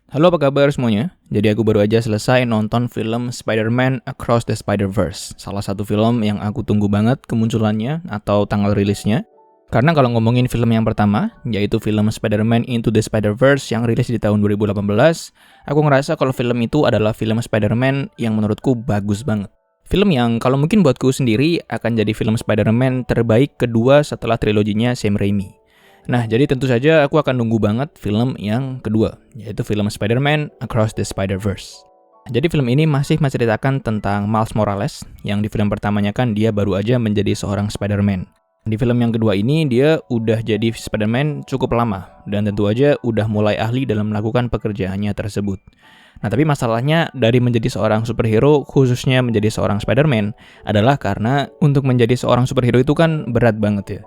Halo, apa kabar semuanya? Jadi aku baru aja selesai nonton film Spider-Man Across the Spider-Verse. Salah satu film yang aku tunggu banget kemunculannya atau tanggal rilisnya. Karena kalau ngomongin film yang pertama, yaitu film Spider-Man Into the Spider-Verse yang rilis di tahun 2018, aku ngerasa kalau film itu adalah film Spider-Man yang menurutku bagus banget. Film yang kalau mungkin buatku sendiri akan jadi film Spider-Man terbaik kedua setelah triloginya Sam Raimi. Nah, jadi tentu saja aku akan nunggu banget film yang kedua, yaitu film Spider-Man Across the Spider-Verse. Jadi film ini masih menceritakan tentang Miles Morales, yang di film pertamanya kan dia baru aja menjadi seorang Spider-Man. Di film yang kedua ini dia udah jadi Spider-Man cukup lama, dan tentu aja udah mulai ahli dalam melakukan pekerjaannya tersebut. Nah, tapi masalahnya dari menjadi seorang superhero, khususnya menjadi seorang Spider-Man, adalah karena untuk menjadi seorang superhero itu kan berat banget ya.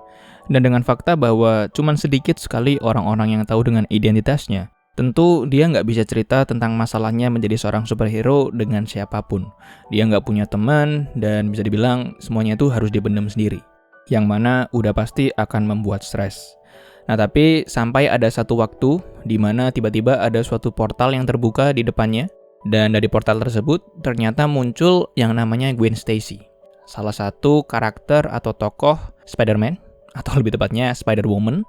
Dan dengan fakta bahwa cuman sedikit sekali orang-orang yang tahu dengan identitasnya, tentu dia nggak bisa cerita tentang masalahnya menjadi seorang superhero dengan siapapun. Dia nggak punya teman, dan bisa dibilang semuanya itu harus dipendam sendiri. Yang mana udah pasti akan membuat stres. Nah, tapi sampai ada satu waktu di mana tiba-tiba ada suatu portal yang terbuka di depannya, dan dari portal tersebut ternyata muncul yang namanya Gwen Stacy. Salah satu karakter atau tokoh Spider-Man, atau lebih tepatnya Spider-Woman,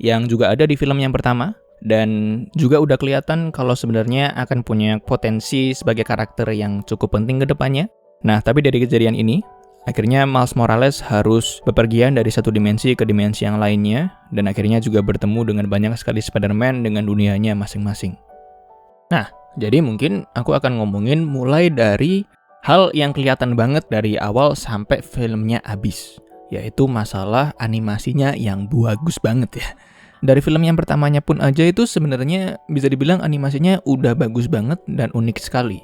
yang juga ada di film yang pertama, dan juga udah kelihatan kalau sebenarnya akan punya potensi sebagai karakter yang cukup penting ke depannya. Nah, tapi dari kejadian ini, akhirnya Miles Morales harus bepergian dari satu dimensi ke dimensi yang lainnya, dan akhirnya juga bertemu dengan banyak sekali Spider-Man dengan dunianya masing-masing. Nah, jadi mungkin aku akan ngomongin mulai dari hal yang kelihatan banget dari awal sampai filmnya habis, yaitu masalah animasinya yang bagus banget ya. Dari film yang pertamanya pun aja itu sebenarnya bisa dibilang animasinya udah bagus banget dan unik sekali.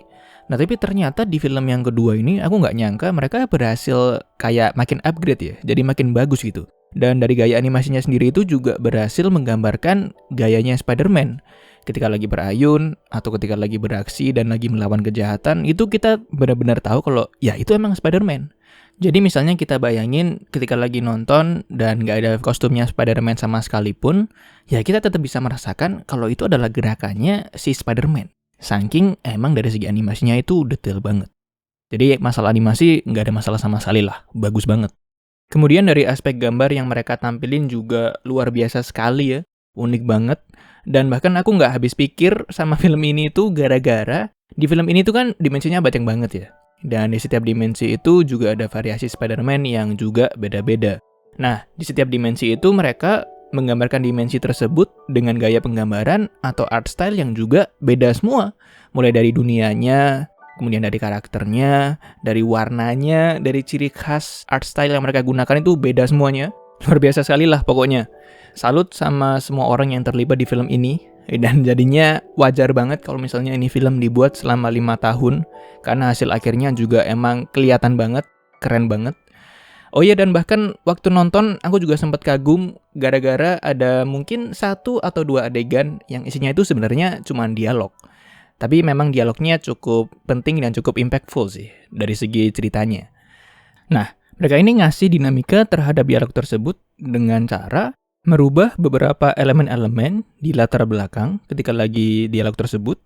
Nah, tapi ternyata di film yang kedua ini aku nggak nyangka mereka berhasil kayak makin upgrade ya, jadi makin bagus gitu. Dan dari gaya animasinya sendiri itu juga berhasil menggambarkan gayanya Spider-Man. Ketika lagi berayun, atau ketika lagi beraksi dan lagi melawan kejahatan, itu kita benar-benar tahu kalau ya itu emang Spider-Man. Jadi misalnya kita bayangin ketika lagi nonton dan nggak ada kostumnya Spider-Man sama sekalipun, ya kita tetap bisa merasakan kalau itu adalah gerakannya si Spider-Man. Saking emang dari segi animasinya itu detail banget. Jadi masalah animasi nggak ada masalah sama sekali lah, bagus banget. Kemudian dari aspek gambar yang mereka tampilin juga luar biasa sekali ya, unik banget. Dan bahkan aku nggak habis pikir sama film ini tuh gara-gara di film ini tuh kan dimensinya banyak banget ya. Dan di setiap dimensi itu juga ada variasi Spider-Man yang juga beda-beda. Nah, di setiap dimensi itu mereka menggambarkan dimensi tersebut dengan gaya penggambaran atau art style yang juga beda semua. Mulai dari dunianya, kemudian dari karakternya, dari warnanya, dari ciri khas art style yang mereka gunakan itu beda semuanya. Luar biasa sekali lah pokoknya. Salut sama semua orang yang terlibat di film ini. Dan jadinya wajar banget kalau misalnya ini film dibuat selama 5 tahun. Karena hasil akhirnya juga emang kelihatan banget, keren banget. Oh iya, dan bahkan waktu nonton aku juga sempat kagum gara-gara ada mungkin 1 atau 2 adegan yang isinya itu sebenarnya cuma dialog. Tapi memang dialognya cukup penting dan cukup impactful sih dari segi ceritanya. Nah, mereka ini ngasih dinamika terhadap dialog tersebut dengan cara merubah beberapa elemen-elemen di latar belakang ketika lagi dialog tersebut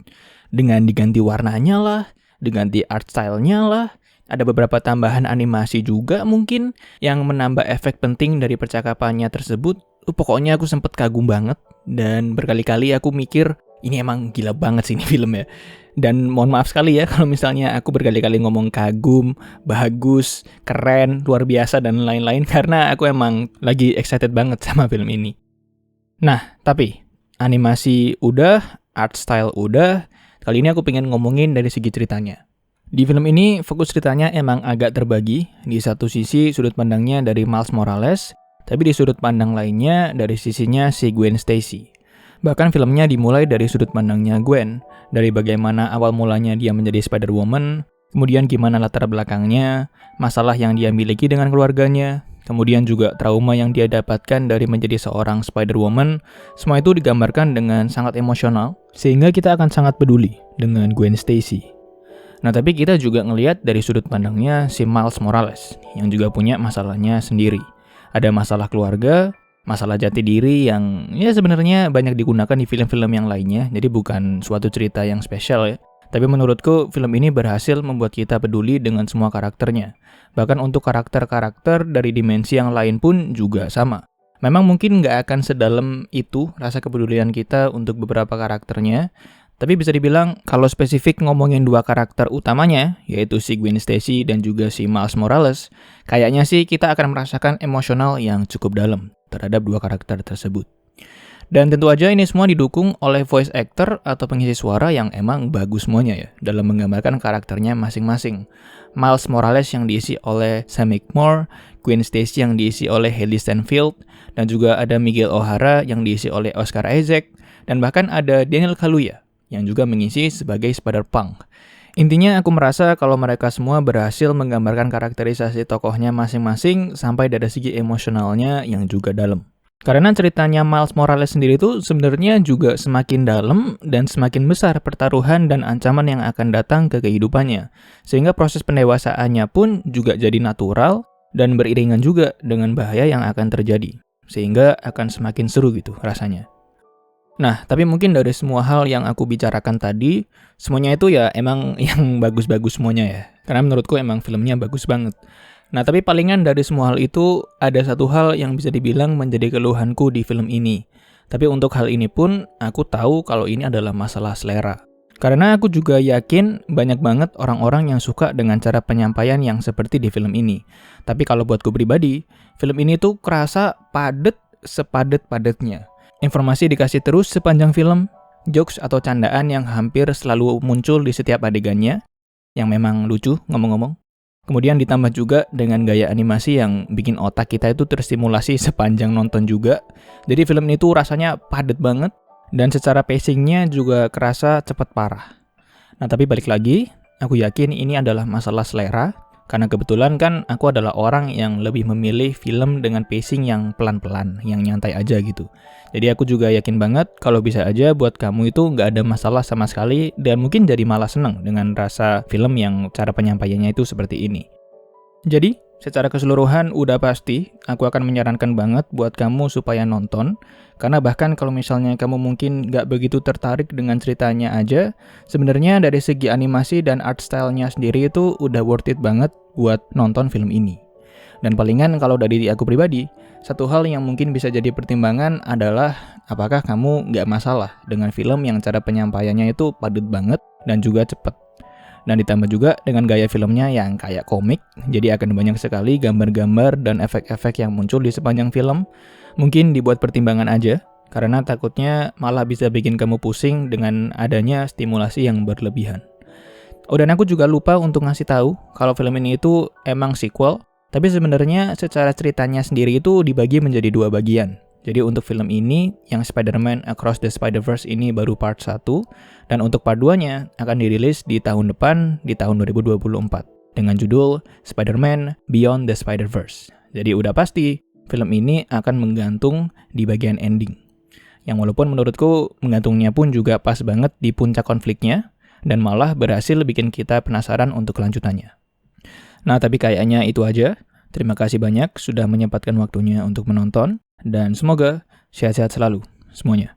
dengan diganti warnanya lah, diganti art style-nya lah. Ada beberapa tambahan animasi juga mungkin yang menambah efek penting dari percakapannya tersebut. Pokoknya aku sempet kagum banget dan berkali-kali aku mikir ini emang gila banget sih ini film ya. Dan mohon maaf sekali ya kalau misalnya aku berkali-kali ngomong kagum, bagus, keren, luar biasa dan lain-lain karena aku emang lagi excited banget sama film ini. Nah, tapi animasi udah, art style udah, kali ini aku pengen ngomongin dari segi ceritanya. Di film ini fokus ceritanya emang agak terbagi. Di satu sisi sudut pandangnya dari Miles Morales, tapi di sudut pandang lainnya dari sisinya si Gwen Stacy. Bahkan filmnya dimulai dari sudut pandangnya Gwen, dari bagaimana awal mulanya dia menjadi Spider-Woman, kemudian gimana latar belakangnya, masalah yang dia miliki dengan keluarganya, kemudian juga trauma yang dia dapatkan dari menjadi seorang Spider-Woman. Semua itu digambarkan dengan sangat emosional, sehingga kita akan sangat peduli dengan Gwen Stacy. Nah, tapi kita juga ngelihat dari sudut pandangnya si Miles Morales, yang juga punya masalahnya sendiri. Ada masalah keluarga, Masalah jati diri yang ya sebenarnya banyak digunakan di film-film yang lainnya, jadi bukan suatu cerita yang spesial ya. Tapi menurutku film ini berhasil membuat kita peduli dengan semua karakternya. Bahkan untuk karakter-karakter dari dimensi yang lain pun juga sama. Memang mungkin nggak akan sedalam itu rasa kepedulian kita untuk beberapa karakternya, tapi bisa dibilang kalau spesifik ngomongin dua karakter utamanya, yaitu si Gwen Stacy dan juga si Miles Morales, kayaknya sih kita akan merasakan emosional yang cukup dalam terhadap dua karakter tersebut. Dan tentu aja ini semua didukung oleh voice actor atau pengisi suara yang emang bagus semuanya ya, dalam menggambarkan karakternya masing-masing. Miles Morales yang diisi oleh Sam Whitmore, Gwen Stacy yang diisi oleh Hailee Steinfeld, dan juga ada Miguel O'Hara yang diisi oleh Oscar Isaac, dan bahkan ada Daniel Kaluuya yang juga mengisi sebagai Spider-Punk. Intinya aku merasa kalau mereka semua berhasil menggambarkan karakterisasi tokohnya masing-masing sampai dari segi emosionalnya yang juga dalam. Karena ceritanya Miles Morales sendiri itu sebenarnya juga semakin dalam dan semakin besar pertaruhan dan ancaman yang akan datang ke kehidupannya. Sehingga proses pendewasaannya pun juga jadi natural dan beriringan juga dengan bahaya yang akan terjadi. Sehingga akan semakin seru gitu rasanya. Nah, tapi mungkin dari semua hal yang aku bicarakan tadi, semuanya itu ya emang yang bagus-bagus semuanya ya. Karena menurutku emang filmnya bagus banget. Nah, tapi palingan dari semua hal itu, ada satu hal yang bisa dibilang menjadi keluhanku di film ini. Tapi untuk hal ini pun, aku tahu kalau ini adalah masalah selera. Karena aku juga yakin banyak banget orang-orang yang suka dengan cara penyampaian yang seperti di film ini. Tapi kalau buatku pribadi, film ini tuh kerasa padet sepadet-padetnya. Informasi dikasih terus sepanjang film, jokes atau candaan yang hampir selalu muncul di setiap adegannya, yang memang lucu ngomong-ngomong. Kemudian ditambah juga dengan gaya animasi yang bikin otak kita itu terstimulasi sepanjang nonton juga. Jadi film ini tuh rasanya padet banget, dan secara pacingnya juga kerasa cepet parah. Nah tapi balik lagi, aku yakin ini adalah masalah selera, karena kebetulan kan aku adalah orang yang lebih memilih film dengan pacing yang pelan-pelan, yang nyantai aja gitu. Jadi aku juga yakin banget kalau bisa aja buat kamu itu nggak ada masalah sama sekali dan mungkin jadi malah seneng dengan rasa film yang cara penyampaiannya itu seperti ini. Jadi, secara keseluruhan udah pasti aku akan menyarankan banget buat kamu supaya nonton. Karena bahkan kalau misalnya kamu mungkin nggak begitu tertarik dengan ceritanya aja, sebenarnya dari segi animasi dan art style-nya sendiri itu udah worth it banget buat nonton film ini. Dan palingan kalau dari aku pribadi, satu hal yang mungkin bisa jadi pertimbangan adalah apakah kamu nggak masalah dengan film yang cara penyampaiannya itu padat banget dan juga cepet. Dan ditambah juga dengan gaya filmnya yang kayak komik, jadi akan banyak sekali gambar-gambar dan efek-efek yang muncul di sepanjang film. Mungkin dibuat pertimbangan aja, karena takutnya malah bisa bikin kamu pusing dengan adanya stimulasi yang berlebihan. Oh, dan aku juga lupa untuk ngasih tahu kalau film ini itu emang sequel, tapi sebenarnya secara ceritanya sendiri itu dibagi menjadi dua bagian. Jadi untuk film ini, yang Spider-Man Across the Spider-Verse ini baru part 1, dan untuk part 2-nya akan dirilis di tahun depan, di tahun 2024, dengan judul Spider-Man Beyond the Spider-Verse. Jadi udah pasti, film ini akan menggantung di bagian ending. Yang walaupun menurutku menggantungnya pun juga pas banget di puncak konfliknya, dan malah berhasil bikin kita penasaran untuk kelanjutannya. Nah, tapi kayaknya itu aja. Terima kasih banyak sudah menyempatkan waktunya untuk menonton. Dan semoga sehat-sehat selalu semuanya.